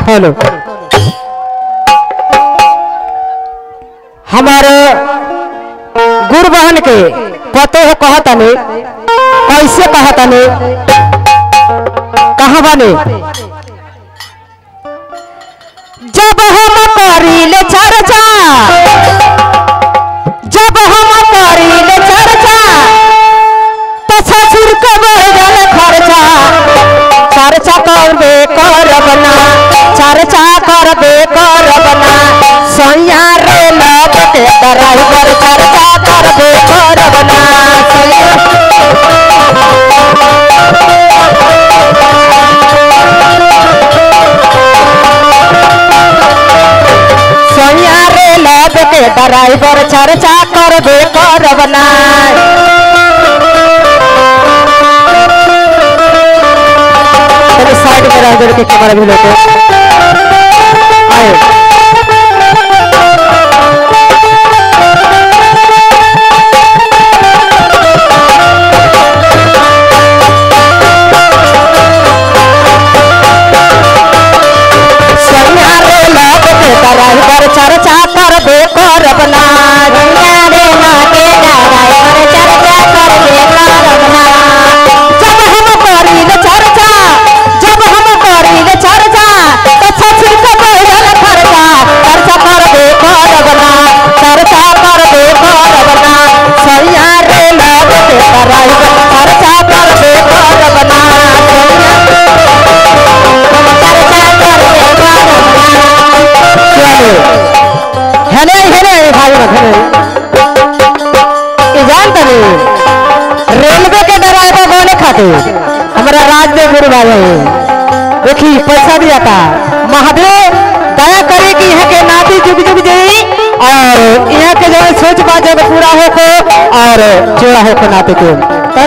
hello हमारे गुरु बहन के पते हो कहता नहीं कैसे कहता नहीं कहाँ बने जब हम करीले चर्चा जब हम करीले चर्चा तो ससुर के बढ़ल खर्चा चर्चा करबे करबना चर्चा करबे करबना सैया रे लग के ड्राइवर चर्चा करबे करबना सैया रे लग के ड्राइवर चर्चा करबे करबना साइड में रह के कैमरा भी लेते आए सैया रे लग के ड्राइवर चर्चा करबे करबना सैया रे लग के ड्राइवर चर्चा करबे करबना जब हम करीले चर्चा जब हम करीले चर्चा तो ससुर के बढ़ल खर्चा चर्चा करबे करबना चर्चा करबे करबना सैया रे लग के ड्राइवर चर्चा करबे करबना चर्चा करबे करबना हेले हेले भाई हेले ई जानते नहीं रेलवे के ड्राइवर बने खातिर हमारा राजदेव गुरु भाई देखी पैसा दिया था महादेव दया करे कि यहाँ के नाती जुग जुग जाई और यहाँ के जो सोच बात जब पूरा हो को और जोड़ा हो को नाते को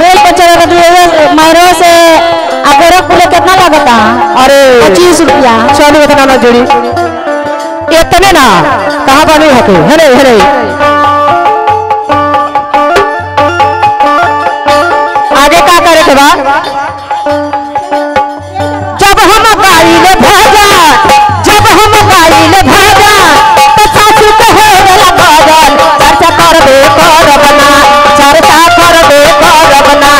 रेल पे चला मायरो से गोरखपुर कितना लगता अरे 25 रुपया चलो इतना ना जोड़ी इतने ना कहाँ बनी हके हेरे हेरे आगे का करे के बाद जब हम गाइले भाजा जब हम गाइले भाजा तो सासू के हो गला भजन चर्चा करबे करबना चर्चा करबे करबना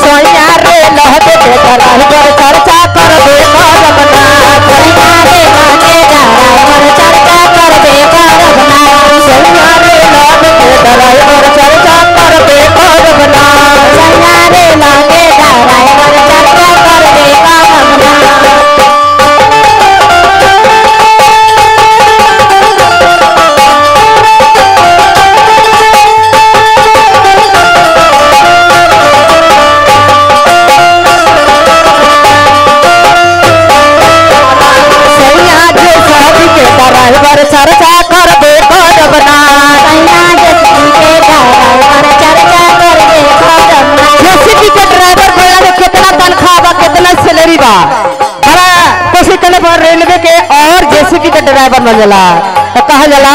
सैया रे लहद के ड्राइवर चर्चा करबे करबना सैया रे लहद के ड्राइवर चर्चा करबे करबना सैया रे लहद के ड्राइवर चर्चा करबे करबना सैया रे लहद के ड्राइवर चर्चा करबे करबना चर्चा करबे करबना सैया जेसीबी के ड्राइवर चर्चा करबे करबना जेसीबी के ड्राइवर बोला में कितना तनख्वाह बा कितना सैलरी बा बड़ा कोशिश करने पर रेलवे के और जेसीबी के ड्राइवर मिल जाला तो कहा जाला